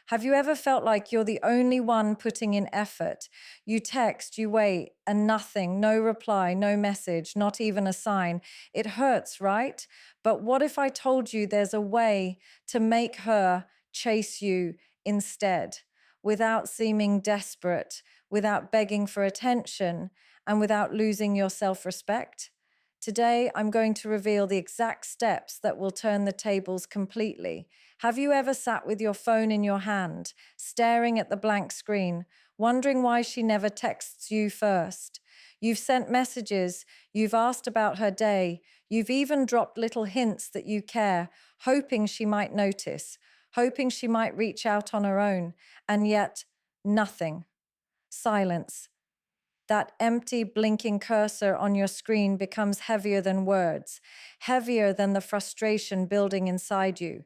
Have you ever felt like you're the only one putting in effort? You text, you wait, and nothing, no reply, no message, not even a sign. It hurts, right? But what if I told you there's a way to make her chase you instead, without seeming desperate, without begging for attention, and without losing your self-respect? Today, I'm going to reveal the exact steps that will turn the tables completely. Have you ever sat with your phone in your hand, staring at the blank screen, wondering why she never texts you first? You've sent messages, you've asked about her day, you've even dropped little hints that you care, hoping she might notice, hoping she might reach out on her own, and yet nothing. Silence. That empty, blinking cursor on your screen becomes heavier than words, heavier than the frustration building inside you.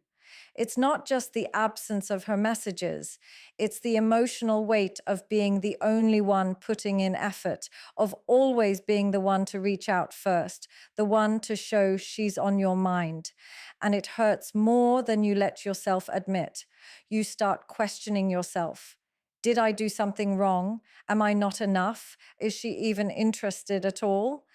It's not just the absence of her messages, it's the emotional weight of being the only one putting in effort, of always being the one to reach out first, the one to show she's on your mind. And it hurts more than you let yourself admit. You start questioning yourself. Did I do something wrong? Am I not enough? Is she even interested at all?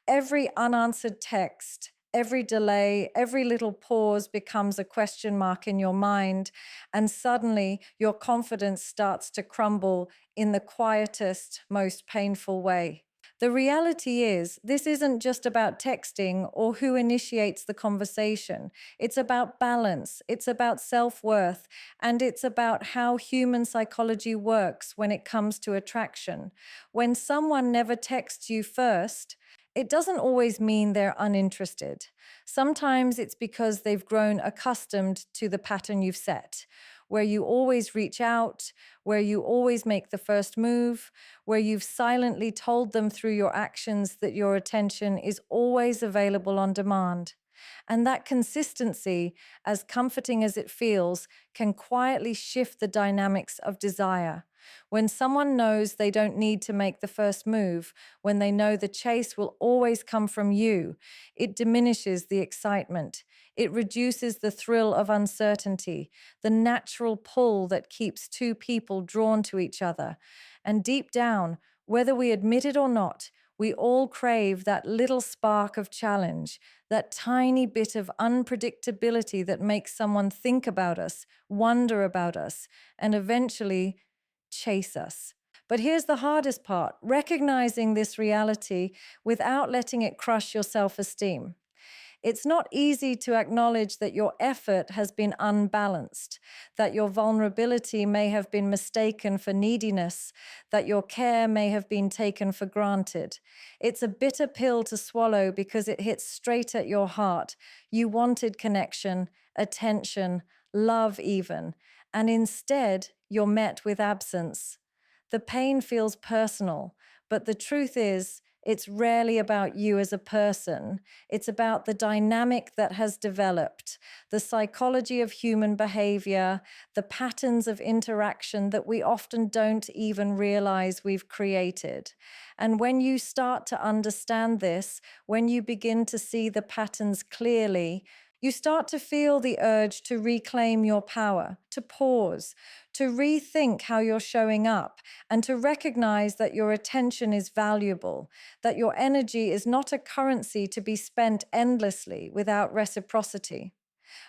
Every unanswered text, every delay, every little pause becomes a question mark in your mind, and suddenly your confidence starts to crumble in the quietest, most painful way. The reality is, this isn't just about texting or who initiates the conversation. It's about balance, it's about self-worth, and it's about how human psychology works when it comes to attraction. When someone never texts you first, it doesn't always mean they're uninterested. Sometimes it's because they've grown accustomed to the pattern you've set, where you always reach out, where you always make the first move, where you've silently told them through your actions that your attention is always available on demand. And that consistency, as comforting as it feels, can quietly shift the dynamics of desire. When someone knows they don't need to make the first move, when they know the chase will always come from you, it diminishes the excitement. It reduces the thrill of uncertainty, the natural pull that keeps two people drawn to each other. And deep down, whether we admit it or not, we all crave that little spark of challenge, that tiny bit of unpredictability that makes someone think about us, wonder about us, and eventually chase us. But here's the hardest part: recognizing this reality without letting it crush your self-esteem. It's not easy to acknowledge that your effort has been unbalanced, that your vulnerability may have been mistaken for neediness, that your care may have been taken for granted. It's a bitter pill to swallow because it hits straight at your heart. You wanted connection, attention, love even, and instead you're met with absence. The pain feels personal, but the truth is, it's rarely about you as a person. It's about the dynamic that has developed, the psychology of human behavior, the patterns of interaction that we often don't even realize we've created. And when you start to understand this, when you begin to see the patterns clearly, you start to feel the urge to reclaim your power, to pause, to rethink how you're showing up, and to recognize that your attention is valuable, that your energy is not a currency to be spent endlessly without reciprocity.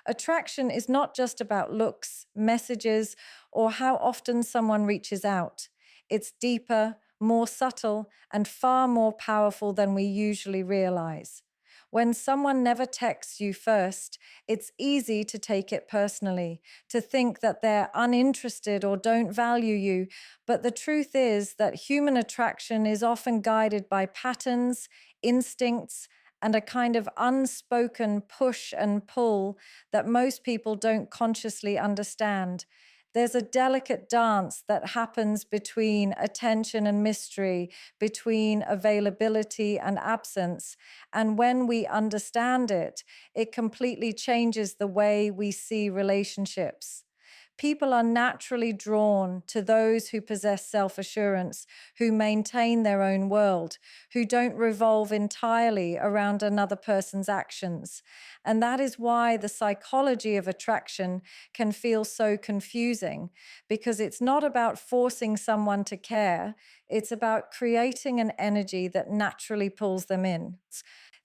Attraction is not just about looks, messages, or how often someone reaches out. It's deeper, more subtle, and far more powerful than we usually realize. When someone never texts you first, it's easy to take it personally, to think that they're uninterested or don't value you. But the truth is that human attraction is often guided by patterns, instincts, and a kind of unspoken push and pull that most people don't consciously understand. There's a delicate dance that happens between attention and mystery, between availability and absence. And when we understand it, it completely changes the way we see relationships. People are naturally drawn to those who possess self assurance, who maintain their own world, who don't revolve entirely around another person's actions. And that is why the psychology of attraction can feel so confusing, because it's not about forcing someone to care, it's about creating an energy that naturally pulls them in.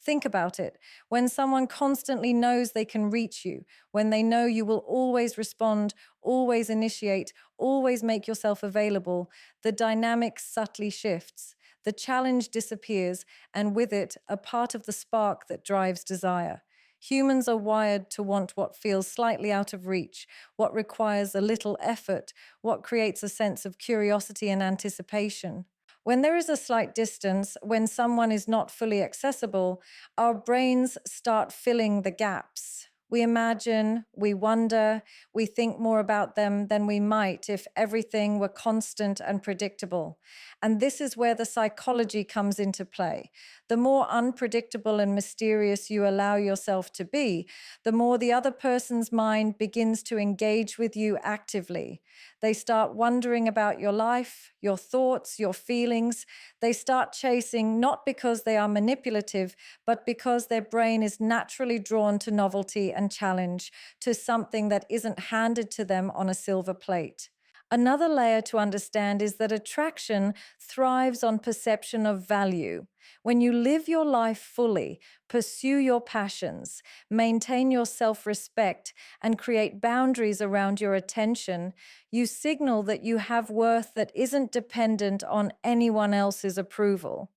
Think about it. When someone constantly knows they can reach you, when they know you will always respond, always initiate, always make yourself available, the dynamic subtly shifts. The challenge disappears, and with it, a part of the spark that drives desire. Humans are wired to want what feels slightly out of reach, what requires a little effort, what creates a sense of curiosity and anticipation. When there is a slight distance, when someone is not fully accessible, our brains start filling the gaps. We imagine, we wonder, we think more about them than we might if everything were constant and predictable. And this is where the psychology comes into play. The more unpredictable and mysterious you allow yourself to be, the more the other person's mind begins to engage with you actively. They start wondering about your life, your thoughts, your feelings. They start chasing not because they are manipulative, but because their brain is naturally drawn to novelty and challenge, to something that isn't handed to them on a silver plate. Another layer to understand is that attraction thrives on perception of value. When you live your life fully, pursue your passions, maintain your self respect, and create boundaries around your attention, you signal that you have worth that isn't dependent on anyone else's approval.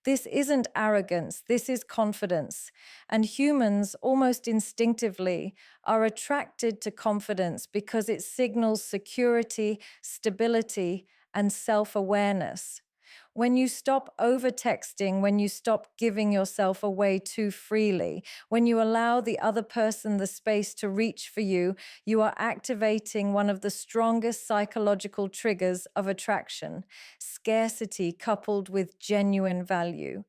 This isn't arrogance, this is confidence. And humans, almost instinctively, are attracted to confidence because it signals security, stability, and self awareness. When you stop over-texting, when you stop giving yourself away too freely, when you allow the other person the space to reach for you, you are activating one of the strongest psychological triggers of attraction: scarcity coupled with genuine value.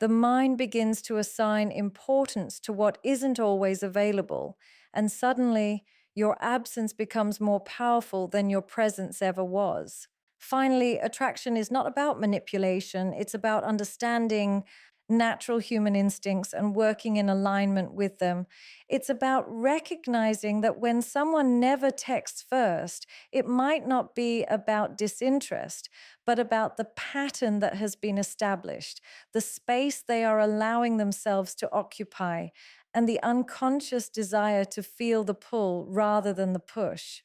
The mind begins to assign importance to what isn't always available, and suddenly your absence becomes more powerful than your presence ever was. Finally, attraction is not about manipulation, it's about understanding natural human instincts and working in alignment with them. It's about recognizing that when someone never texts first, it might not be about disinterest, but about the pattern that has been established, the space they are allowing themselves to occupy, and the unconscious desire to feel the pull rather than the push.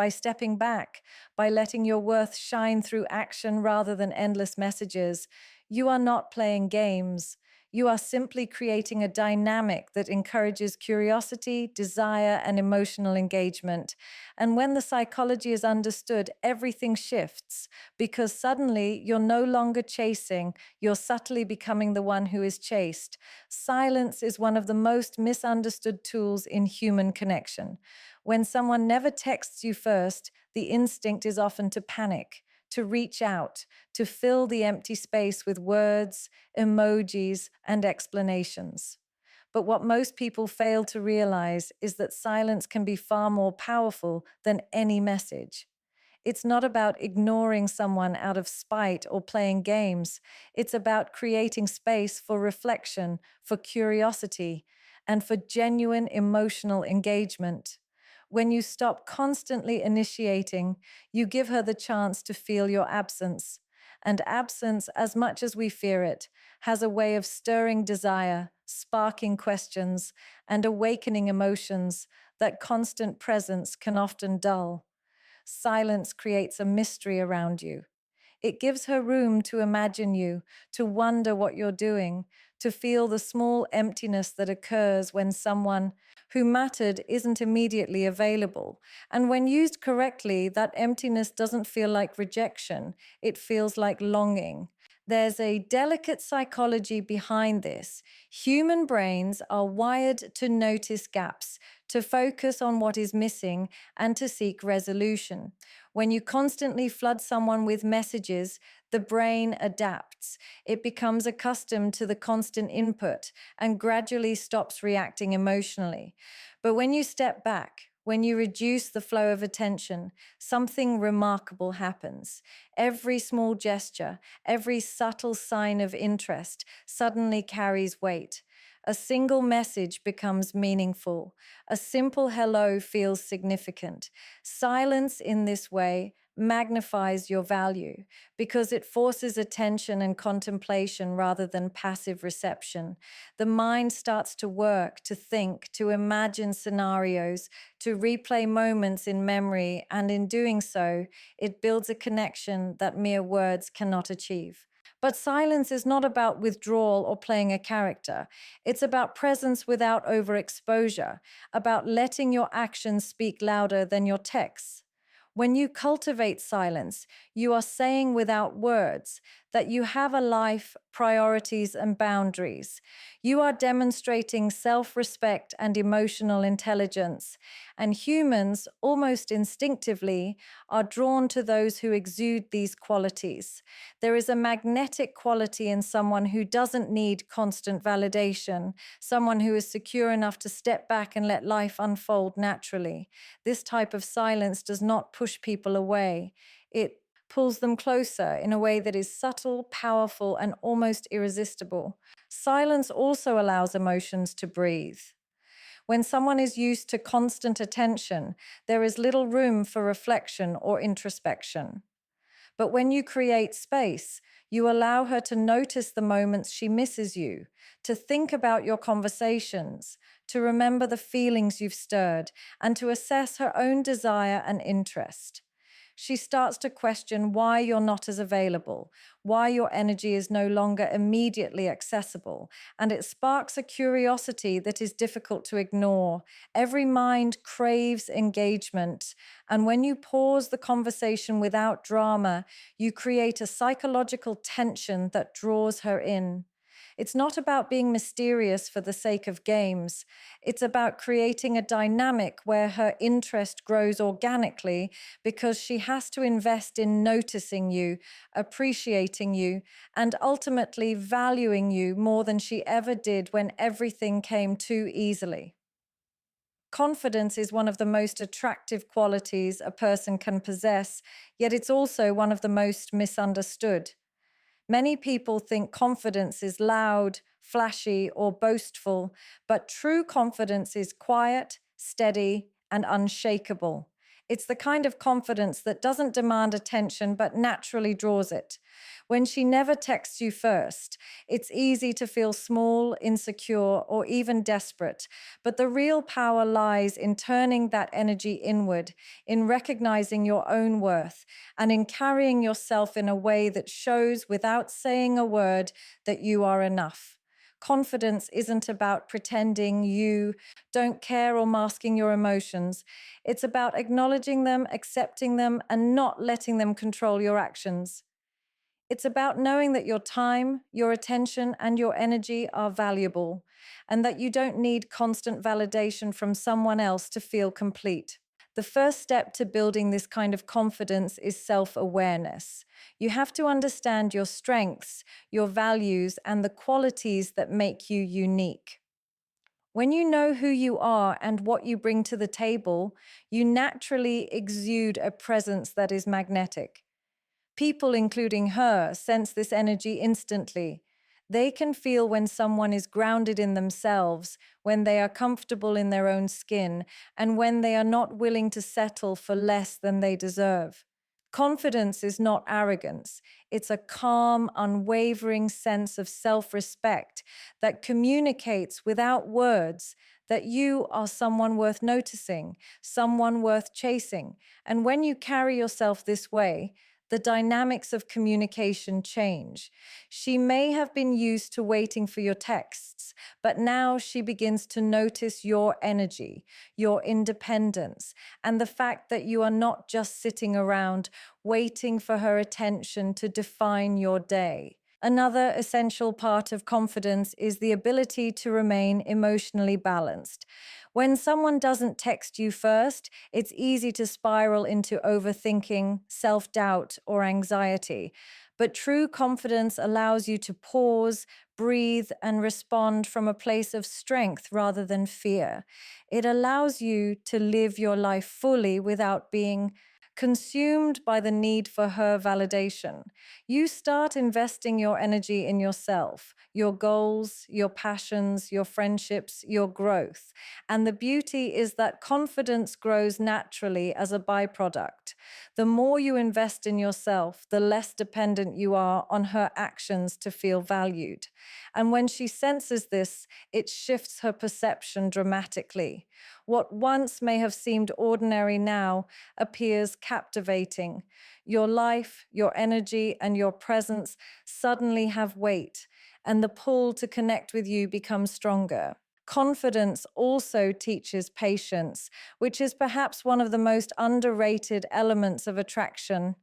By stepping back, by letting your worth shine through action rather than endless messages, you are not playing games. You are simply creating a dynamic that encourages curiosity, desire, and emotional engagement. And when the psychology is understood, everything shifts because suddenly you're no longer chasing, you're subtly becoming the one who is chased. Silence is one of the most misunderstood tools in human connection. When someone never texts you first, the instinct is often to panic, to reach out, to fill the empty space with words, emojis, and explanations. But what most people fail to realize is that silence can be far more powerful than any message. It's not about ignoring someone out of spite or playing games. It's about creating space for reflection, for curiosity, and for genuine emotional engagement. When you stop constantly initiating, you give her the chance to feel your absence. And absence, as much as we fear it, has a way of stirring desire, sparking questions, and awakening emotions that constant presence can often dull. Silence creates a mystery around you. It gives her room to imagine you, to wonder what you're doing, to feel the small emptiness that occurs when someone who mattered isn't immediately available. And when used correctly, that emptiness doesn't feel like rejection, it feels like longing. There's a delicate psychology behind this. Human brains are wired to notice gaps, to focus on what is missing, and to seek resolution. When you constantly flood someone with messages, the brain adapts. It becomes accustomed to the constant input and gradually stops reacting emotionally. But when you step back, When you reduce the flow of attention, something remarkable happens. Every small gesture, every subtle sign of interest suddenly carries weight. A single message becomes meaningful. A simple hello feels significant. Silence in this way magnifies your value because it forces attention and contemplation rather than passive reception. The mind starts to work, to think, to imagine scenarios, to replay moments in memory, and in doing so, it builds a connection that mere words cannot achieve. But silence is not about withdrawal or playing a character. It's about presence without overexposure, about letting your actions speak louder than your texts. When you cultivate silence, you are saying without words that you have a life, priorities, and boundaries. You are demonstrating self respect and emotional intelligence. And humans, almost instinctively, are drawn to those who exude these qualities. There is a magnetic quality in someone who doesn't need constant validation, someone who is secure enough to step back and let life unfold naturally. This type of silence does not push people away. It pulls them closer in a way that is subtle, powerful, and almost irresistible. Silence also allows emotions to breathe. When someone is used to constant attention, there is little room for reflection or introspection. But when you create space, you allow her to notice the moments she misses you, to think about your conversations, to remember the feelings you've stirred, and to assess her own desire and interest. She starts to question why you're not as available, why your energy is no longer immediately accessible, and it sparks a curiosity that is difficult to ignore. Every mind craves engagement, and when you pause the conversation without drama, you create a psychological tension that draws her in. It's not about being mysterious for the sake of games. It's about creating a dynamic where her interest grows organically because she has to invest in noticing you, appreciating you, and ultimately valuing you more than she ever did when everything came too easily. Confidence is one of the most attractive qualities a person can possess, yet it's also one of the most misunderstood. Many people think confidence is loud, flashy, or boastful, but true confidence is quiet, steady, and unshakable. It's the kind of confidence that doesn't demand attention but naturally draws it. When she never texts you first, it's easy to feel small, insecure, or even desperate. But the real power lies in turning that energy inward, in recognizing your own worth, and in carrying yourself in a way that shows without saying a word that you are enough. Confidence isn't about pretending you don't care or masking your emotions. It's about acknowledging them, accepting them, and not letting them control your actions. It's about knowing that your time, your attention, and your energy are valuable, and that you don't need constant validation from someone else to feel complete. The first step to building this kind of confidence is self-awareness. You have to understand your strengths, your values, and the qualities that make you unique. When you know who you are and what you bring to the table, you naturally exude a presence that is magnetic. People, including her, sense this energy instantly. They can feel when someone is grounded in themselves, when they are comfortable in their own skin, and when they are not willing to settle for less than they deserve. Confidence is not arrogance. It's a calm, unwavering sense of self-respect that communicates without words that you are someone worth noticing, someone worth chasing. And when you carry yourself this way, the dynamics of communication change. She may have been used to waiting for your texts, but now she begins to notice your energy, your independence, and the fact that you are not just sitting around waiting for her attention to define your day. Another essential part of confidence is the ability to remain emotionally balanced. When someone doesn't text you first, it's easy to spiral into overthinking, self-doubt, or anxiety. But true confidence allows you to pause, breathe, and respond from a place of strength rather than fear. It allows you to live your life fully without being consumed by the need for her validation. You start investing your energy in yourself, your goals, your passions, your friendships, your growth. And the beauty is that confidence grows naturally as a byproduct. The more you invest in yourself, the less dependent you are on her actions to feel valued. And when she senses this, it shifts her perception dramatically. What once may have seemed ordinary now appears captivating. Your life, your energy, and your presence suddenly have weight, and the pull to connect with you becomes stronger. Confidence also teaches patience, which is perhaps one of the most underrated elements of attraction.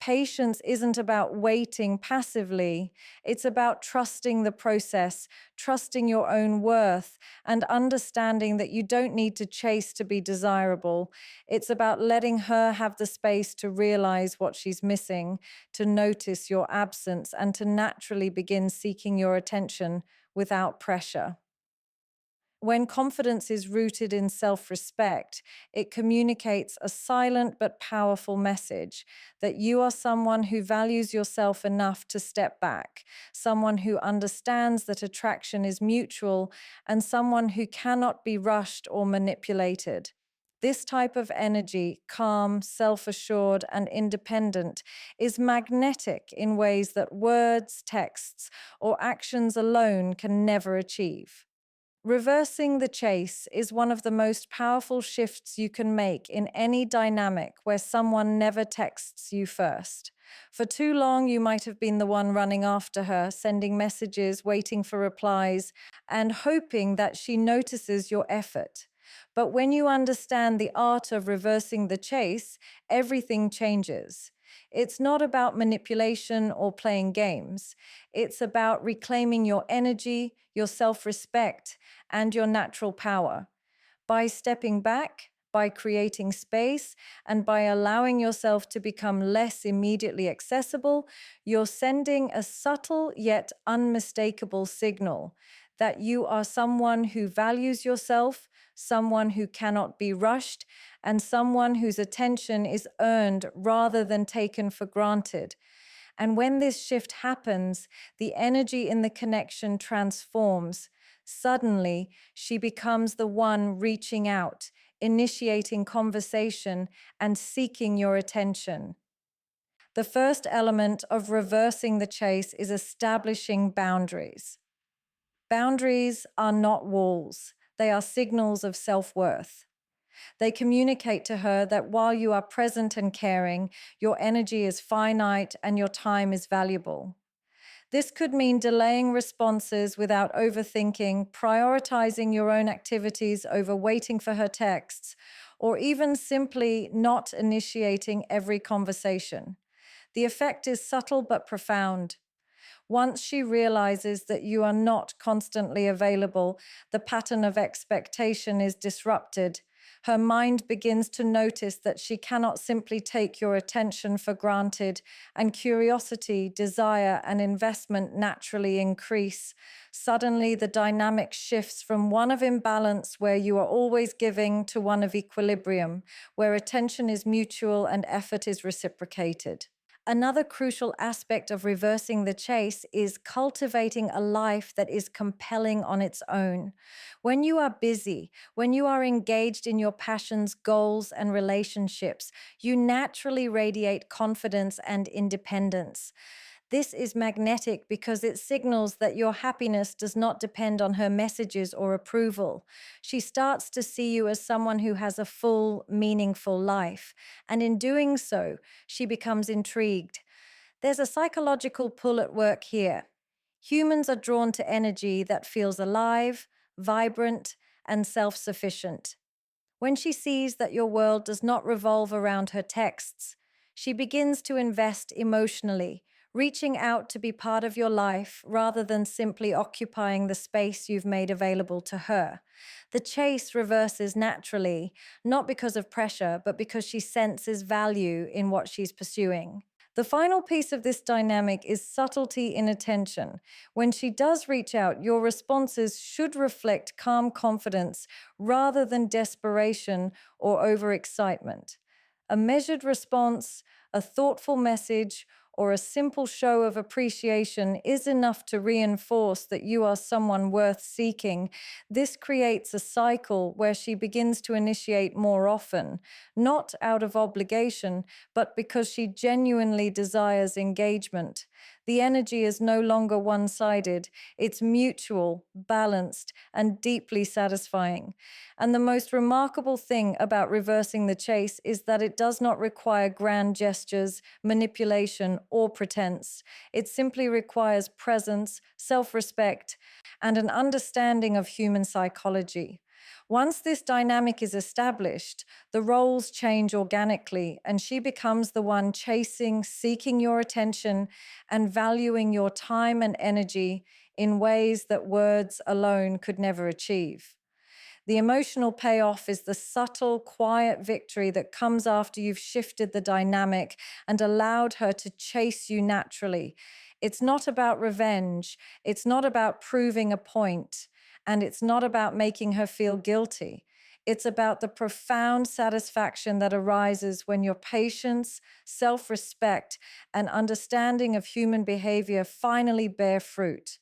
Patience isn't about waiting passively. It's about trusting the process, trusting your own worth, and understanding that you don't need to chase to be desirable. It's about letting her have the space to realize what she's missing, to notice your absence, and to naturally begin seeking your attention without pressure. When confidence is rooted in self respect, it communicates a silent but powerful message that you are someone who values yourself enough to step back, someone who understands that attraction is mutual, and someone who cannot be rushed or manipulated. This type of energy, calm, self assured, and independent, is magnetic in ways that words, texts, or actions alone can never achieve. Reversing the chase is one of the most powerful shifts you can make in any dynamic where someone never texts you first. For too long, you might have been the one running after her, sending messages, waiting for replies, and hoping that she notices your effort. But when you understand the art of reversing the chase, everything changes. It's not about manipulation or playing games. It's about reclaiming your energy, your self respect, and your natural power. By stepping back, by creating space, and by allowing yourself to become less immediately accessible, you're sending a subtle yet unmistakable signal that you are someone who values yourself, someone who cannot be rushed, and someone whose attention is earned rather than taken for granted. And when this shift happens, the energy in the connection transforms. Suddenly, she becomes the one reaching out, initiating conversation, and seeking your attention. The first element of reversing the chase is establishing boundaries. Boundaries are not walls, they are signals of self worth. They communicate to her that while you are present and caring, your energy is finite and your time is valuable. This could mean delaying responses without overthinking, prioritizing your own activities over waiting for her texts, or even simply not initiating every conversation. The effect is subtle but profound. Once she realizes that you are not constantly available, the pattern of expectation is disrupted. Her mind begins to notice that she cannot simply take your attention for granted, and curiosity, desire, and investment naturally increase. Suddenly, the dynamic shifts from one of imbalance, where you are always giving, to one of equilibrium, where attention is mutual and effort is reciprocated. Another crucial aspect of reversing the chase is cultivating a life that is compelling on its own. When you are busy, when you are engaged in your passions, goals, and relationships, you naturally radiate confidence and independence. This is magnetic because it signals that your happiness does not depend on her messages or approval. She starts to see you as someone who has a full, meaningful life. And in doing so, she becomes intrigued. There's a psychological pull at work here. Humans are drawn to energy that feels alive, vibrant, and self sufficient. When she sees that your world does not revolve around her texts, she begins to invest emotionally, reaching out to be part of your life rather than simply occupying the space you've made available to her. The chase reverses naturally, not because of pressure, but because she senses value in what she's pursuing. The final piece of this dynamic is subtlety in attention. When she does reach out, your responses should reflect calm confidence rather than desperation or overexcitement. A measured response, a thoughtful message, or a simple show of appreciation is enough to reinforce that you are someone worth seeking. This creates a cycle where she begins to initiate more often, not out of obligation, but because she genuinely desires engagement. The energy is no longer one sided, it's mutual, balanced, and deeply satisfying. And the most remarkable thing about reversing the chase is that it does not require grand gestures, manipulation, or pretense. It simply requires presence, self respect, and an understanding of human psychology. Once this dynamic is established, the roles change organically, and she becomes the one chasing, seeking your attention, and valuing your time and energy in ways that words alone could never achieve. The emotional payoff is the subtle, quiet victory that comes after you've shifted the dynamic and allowed her to chase you naturally. It's not about revenge, it's not about proving a point, and it's not about making her feel guilty. It's about the profound satisfaction that arises when your patience, self respect, and understanding of human behavior finally bear fruit.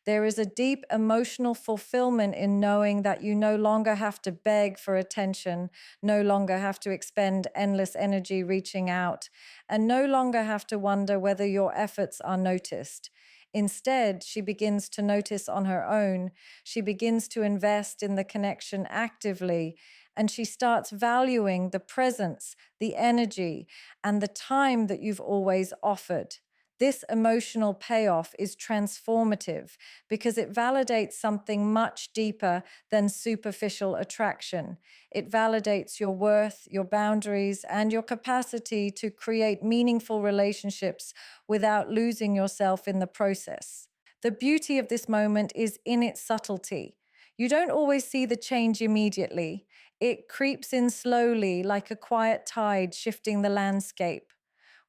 There is a deep emotional fulfillment in knowing that you no longer have to beg for attention, no longer have to expend endless energy reaching out, and no longer have to wonder whether your efforts are noticed. Instead, she begins to notice on her own. She begins to invest in the connection actively, and she starts valuing the presence, the energy, and the time that you've always offered. This emotional payoff is transformative because it validates something much deeper than superficial attraction. It validates your worth, your boundaries, and your capacity to create meaningful relationships without losing yourself in the process. The beauty of this moment is in its subtlety. You don't always see the change immediately. It creeps in slowly, like a quiet tide shifting the landscape.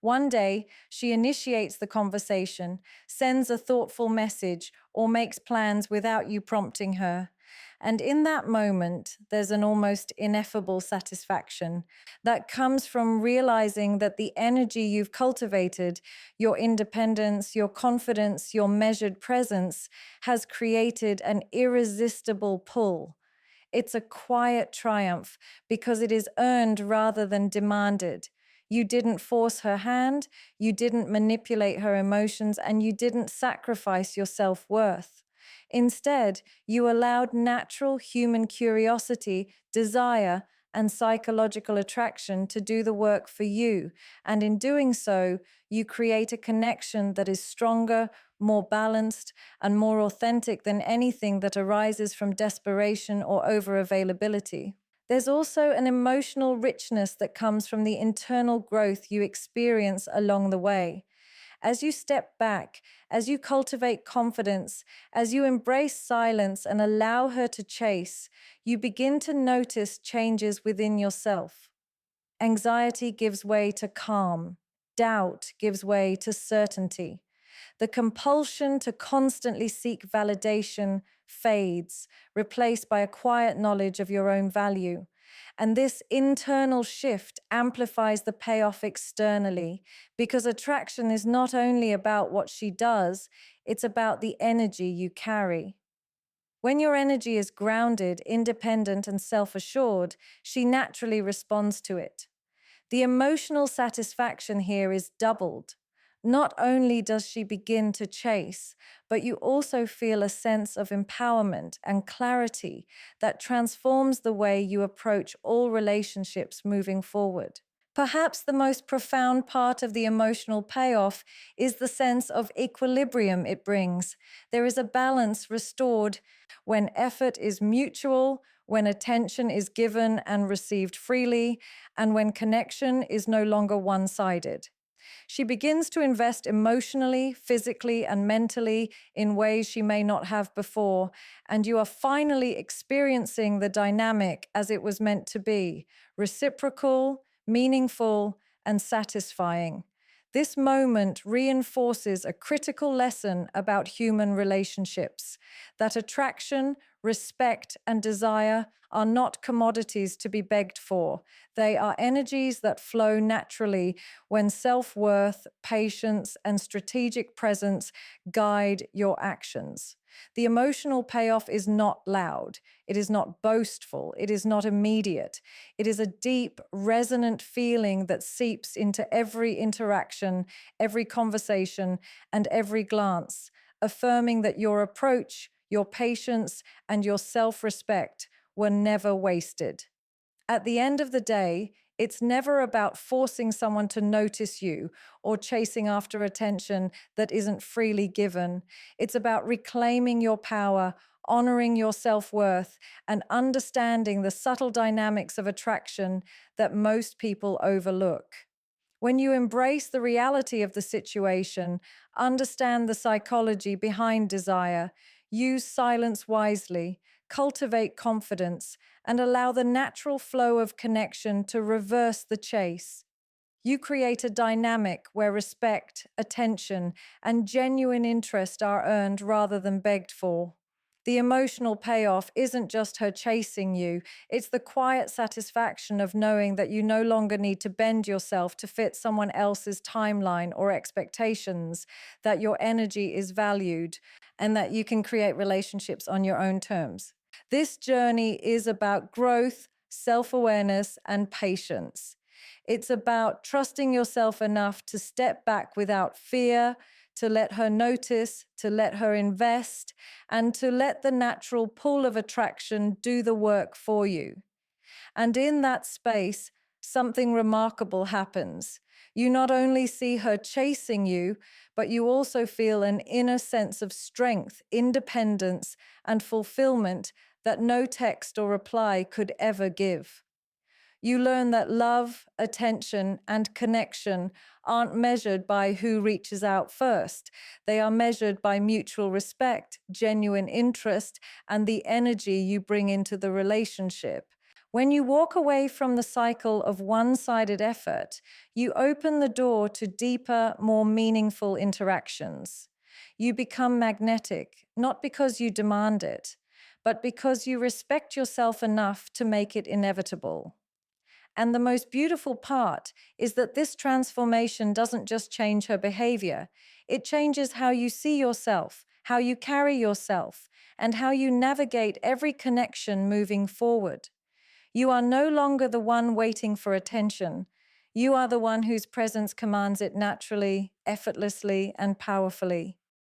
One day, she initiates the conversation, sends a thoughtful message, or makes plans without you prompting her. And in that moment, there's an almost ineffable satisfaction that comes from realizing that the energy you've cultivated, your independence, your confidence, your measured presence, has created an irresistible pull. It's a quiet triumph because it is earned rather than demanded. You didn't force her hand, you didn't manipulate her emotions, and you didn't sacrifice your self worth. Instead, you allowed natural human curiosity, desire, and psychological attraction to do the work for you. And in doing so, you create a connection that is stronger, more balanced, and more authentic than anything that arises from desperation or overavailability. There's also an emotional richness that comes from the internal growth you experience along the way. As you step back, as you cultivate confidence, as you embrace silence and allow her to chase, you begin to notice changes within yourself. Anxiety gives way to calm, doubt gives way to certainty. The compulsion to constantly seek validation fades, replaced by a quiet knowledge of your own value. And this internal shift amplifies the payoff externally because attraction is not only about what she does, it's about the energy you carry. When your energy is grounded, independent, and self assured, she naturally responds to it. The emotional satisfaction here is doubled. Not only does she begin to chase, but you also feel a sense of empowerment and clarity that transforms the way you approach all relationships moving forward. Perhaps the most profound part of the emotional payoff is the sense of equilibrium it brings. There is a balance restored when effort is mutual, when attention is given and received freely, and when connection is no longer one sided. She begins to invest emotionally, physically, and mentally in ways she may not have before, and you are finally experiencing the dynamic as it was meant to be: reciprocal, meaningful, and satisfying. This moment reinforces a critical lesson about human relationships, that attraction, respect, and desire are not commodities to be begged for. They are energies that flow naturally when self-worth, patience, and strategic presence guide your actions. The emotional payoff is not loud. It is not boastful. It is not immediate. It is a deep, resonant feeling that seeps into every interaction, every conversation, and every glance, affirming that your approach, your patience, and your self-respect were never wasted. At the end of the day, it's never about forcing someone to notice you or chasing after attention that isn't freely given. It's about reclaiming your power, honoring your self-worth, and understanding the subtle dynamics of attraction that most people overlook. When you embrace the reality of the situation, understand the psychology behind desire, use silence wisely, cultivate confidence, and allow the natural flow of connection to reverse the chase, you create a dynamic where respect, attention, and genuine interest are earned rather than begged for. The emotional payoff isn't just her chasing you, it's the quiet satisfaction of knowing that you no longer need to bend yourself to fit someone else's timeline or expectations, that your energy is valued, and that you can create relationships on your own terms. This journey is about growth, self-awareness, and patience. It's about trusting yourself enough to step back without fear, to let her notice, to let her invest, and to let the natural pull of attraction do the work for you. And in that space, something remarkable happens. You not only see her chasing you, but you also feel an inner sense of strength, independence, and fulfillment that no text or reply could ever give. You learn that love, attention, and connection aren't measured by who reaches out first. They are measured by mutual respect, genuine interest, and the energy you bring into the relationship. When you walk away from the cycle of one-sided effort, you open the door to deeper, more meaningful interactions. You become magnetic, not because you demand it, but because you respect yourself enough to make it inevitable. And the most beautiful part is that this transformation doesn't just change her behavior. It changes how you see yourself, how you carry yourself, and how you navigate every connection moving forward. You are no longer the one waiting for attention. You are the one whose presence commands it naturally, effortlessly, and powerfully.